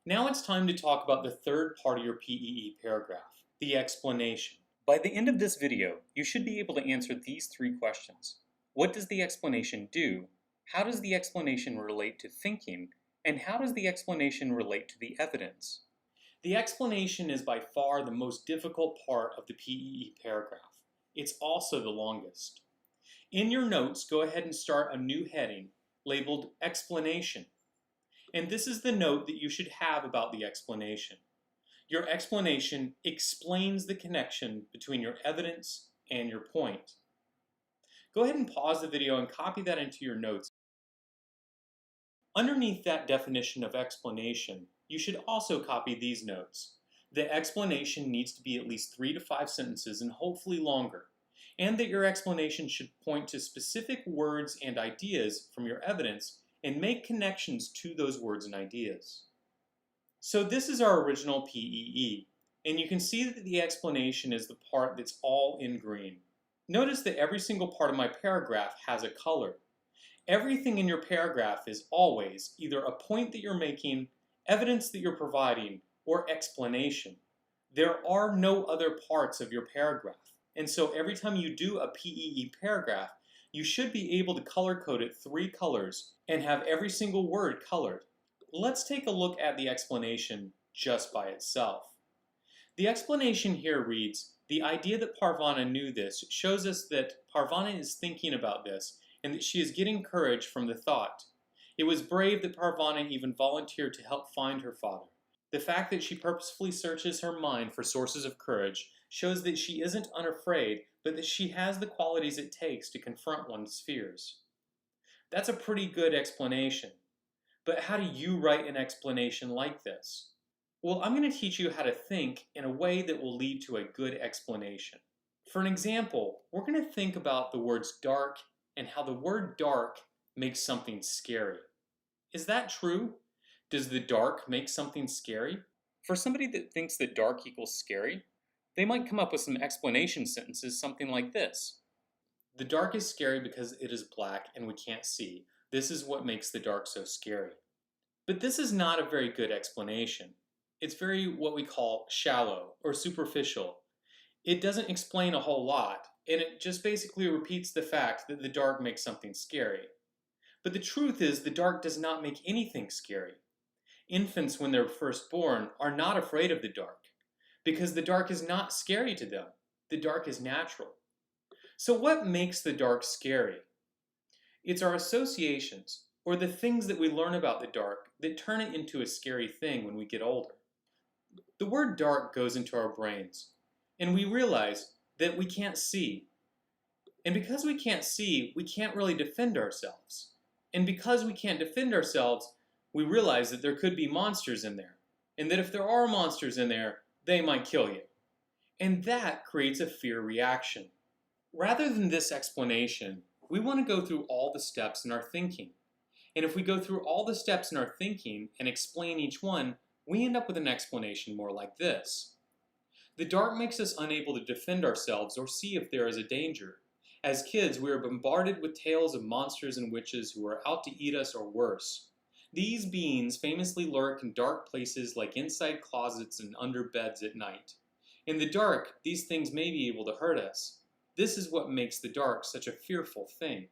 Now it's time to talk about the third part of your PEE paragraph, the explanation. By the end of this video, you should be able to answer these three questions. What does the explanation do? How does the explanation relate to thinking? And how does the explanation relate to the evidence? The explanation is by far the most difficult part of the PEE paragraph. It's also the longest. In your notes, go ahead and start a new heading labeled Explanation. And this is the note that you should have about the explanation. Your explanation explains the connection between your evidence and your point. Go ahead and pause the video and copy that into your notes. Underneath that definition of explanation, you should also copy these notes. The explanation needs to be at least 3 to 5 sentences and hopefully longer, and that your explanation should point to specific words and ideas from your evidence and make connections to those words and ideas. So this is our original PEE, and you can see that the explanation is the part that's all in green. Notice that every single part of my paragraph has a color. Everything in your paragraph is always either a point that you're making, evidence that you're providing, or explanation. There are no other parts of your paragraph. And so every time you do a PEE paragraph, you should be able to color code it 3 colors and have every single word colored. Let's take a look at the explanation just by itself. The explanation here reads, the idea that Parvana knew this shows us that Parvana is thinking about this and that she is getting courage from the thought. It was brave that Parvana even volunteered to help find her father. The fact that she purposefully searches her mind for sources of courage shows that she isn't unafraid, but that she has the qualities it takes to confront one's fears. That's a pretty good explanation. But how do you write an explanation like this? Well, I'm going to teach you how to think in a way that will lead to a good explanation. For an example, we're going to think about the words dark and how the word dark makes something scary. Is that true? Does the dark make something scary? For somebody that thinks that dark equals scary, they might come up with some explanation sentences, something like this. The dark is scary because it is black and we can't see. This is what makes the dark so scary. But this is not a very good explanation. It's very what we call shallow or superficial. It doesn't explain a whole lot, and it just basically repeats the fact that the dark makes something scary. But the truth is the dark does not make anything scary. Infants, when they're first born, are not afraid of the dark, because the dark is not scary to them. The dark is natural. So what makes the dark scary? It's our associations, or the things that we learn about the dark that turn it into a scary thing when we get older. The word dark goes into our brains, and we realize that we can't see. And because we can't see, we can't really defend ourselves. And because we can't defend ourselves, we realize that there could be monsters in there, and that if there are monsters in there, they might kill you. And that creates a fear reaction. Rather than this explanation, we want to go through all the steps in our thinking. And if we go through all the steps in our thinking and explain each one, we end up with an explanation more like this. The dark makes us unable to defend ourselves or see if there is a danger. As kids, we are bombarded with tales of monsters and witches who are out to eat us or worse. These beings famously lurk in dark places like inside closets and under beds at night. In the dark, these things may be able to hurt us. This is what makes the dark such a fearful thing.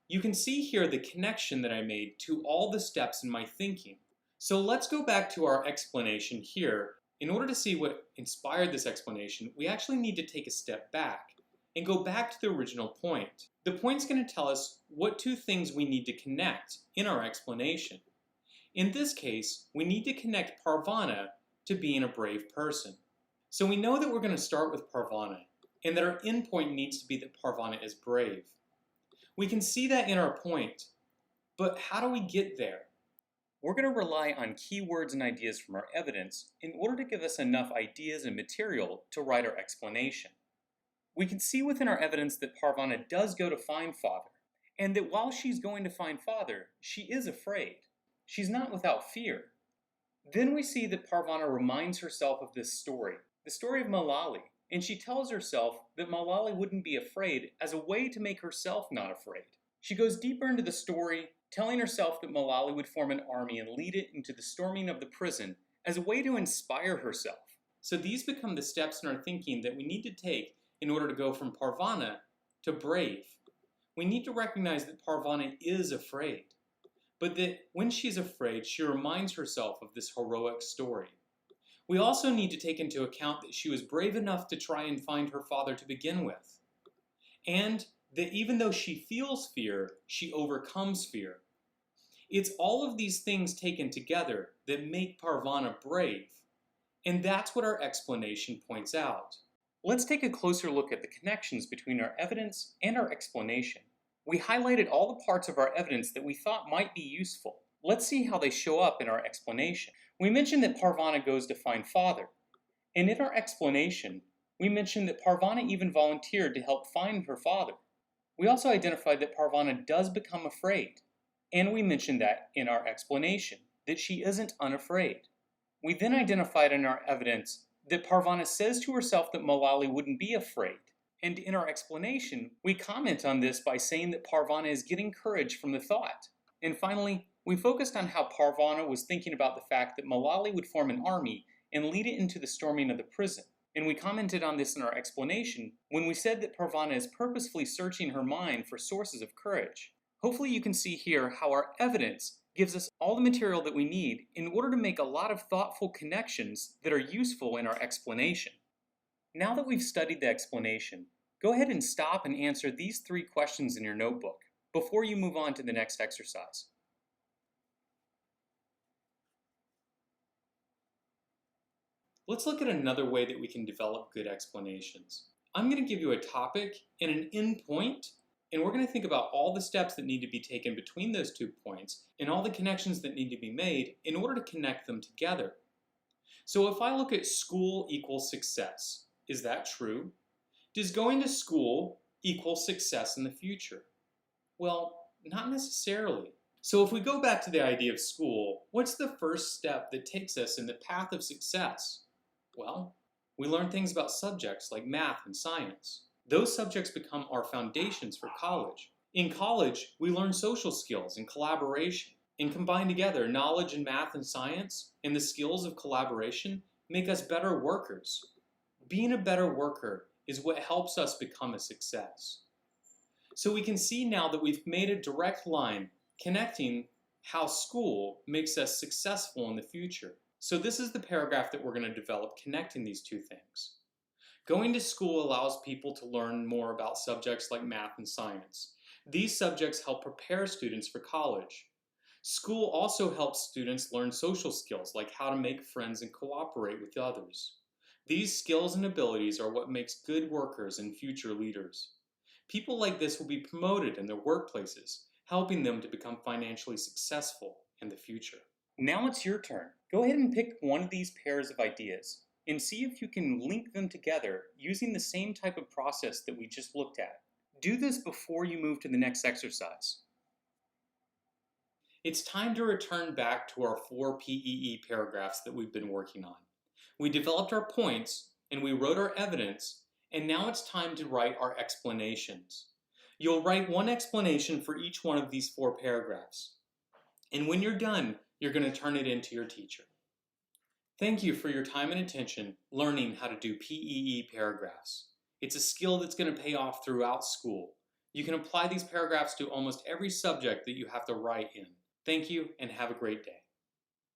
You can see here the connection that I made to all the steps in my thinking. So let's go back to our explanation here. In order to see what inspired this explanation, we actually need to take a step back and go back to the original point. The point's going to tell us what 2 things we need to connect in our explanation. In this case, we need to connect Parvana to being a brave person. So we know that we're going to start with Parvana, and that our endpoint needs to be that Parvana is brave. We can see that in our point, but how do we get there? We're going to rely on keywords and ideas from our evidence in order to give us enough ideas and material to write our explanation. We can see within our evidence that Parvana does go to find Father, and that while she's going to find Father, she is afraid. She's not without fear. Then we see that Parvana reminds herself of this story, the story of Malali, and she tells herself that Malali wouldn't be afraid as a way to make herself not afraid. She goes deeper into the story telling herself that Malali would form an army and lead it into the storming of the prison as a way to inspire herself. So these become the steps in our thinking that we need to take in order to go from Parvana to brave. We need to recognize that Parvana is afraid, but that when she's afraid, she reminds herself of this heroic story. We also need to take into account that she was brave enough to try and find her father to begin with, and that even though she feels fear, she overcomes fear. It's all of these things taken together that make Parvana brave, and that's what our explanation points out. Let's take a closer look at the connections between our evidence and our explanation. We highlighted all the parts of our evidence that we thought might be useful. Let's see how they show up in our explanation. We mentioned that Parvana goes to find father, and in our explanation, we mentioned that Parvana even volunteered to help find her father. We also identified that Parvana does become afraid, and we mentioned that in our explanation, that she isn't unafraid. We then identified in our evidence that Parvana says to herself that Malali wouldn't be afraid, and in our explanation, we comment on this by saying that Parvana is getting courage from the thought. And finally, we focused on how Parvana was thinking about the fact that Malali would form an army and lead it into the storming of the prison. And we commented on this in our explanation when we said that Parvana is purposefully searching her mind for sources of courage. Hopefully you can see here how our evidence gives us all the material that we need in order to make a lot of thoughtful connections that are useful in our explanation. Now that we've studied the explanation, go ahead and stop and answer these 3 questions in your notebook before you move on to the next exercise. Let's look at another way that we can develop good explanations. I'm going to give you a topic and an endpoint, and we're going to think about all the steps that need to be taken between those 2 points and all the connections that need to be made in order to connect them together. So if I look at school equals success, is that true? Does going to school equal success in the future? Well, not necessarily. So if we go back to the idea of school, what's the first step that takes us in the path of success? Well, we learn things about subjects like math and science. Those subjects become our foundations for college. In college, we learn social skills and collaboration, and combine together knowledge in math and science and the skills of collaboration make us better workers. Being a better worker is what helps us become a success. So we can see now that we've made a direct line connecting how school makes us successful in the future. So this is the paragraph that we're going to develop connecting these 2 things. Going to school allows people to learn more about subjects like math and science. These subjects help prepare students for college. School also helps students learn social skills like how to make friends and cooperate with others. These skills and abilities are what makes good workers and future leaders. People like this will be promoted in their workplaces, helping them to become financially successful in the future. Now it's your turn. Go ahead and pick one of these pairs of ideas and see if you can link them together using the same type of process that we just looked at. Do this before you move to the next exercise. It's time to return back to our 4 PEE paragraphs that we've been working on. We developed our points and we wrote our evidence, and now it's time to write our explanations. You'll write one explanation for each one of these 4 paragraphs. And when you're done, you're going to turn it in to your teacher. Thank you for your time and attention learning how to do PEE paragraphs. It's a skill that's going to pay off throughout school. You can apply these paragraphs to almost every subject that you have to write in. Thank you and have a great day.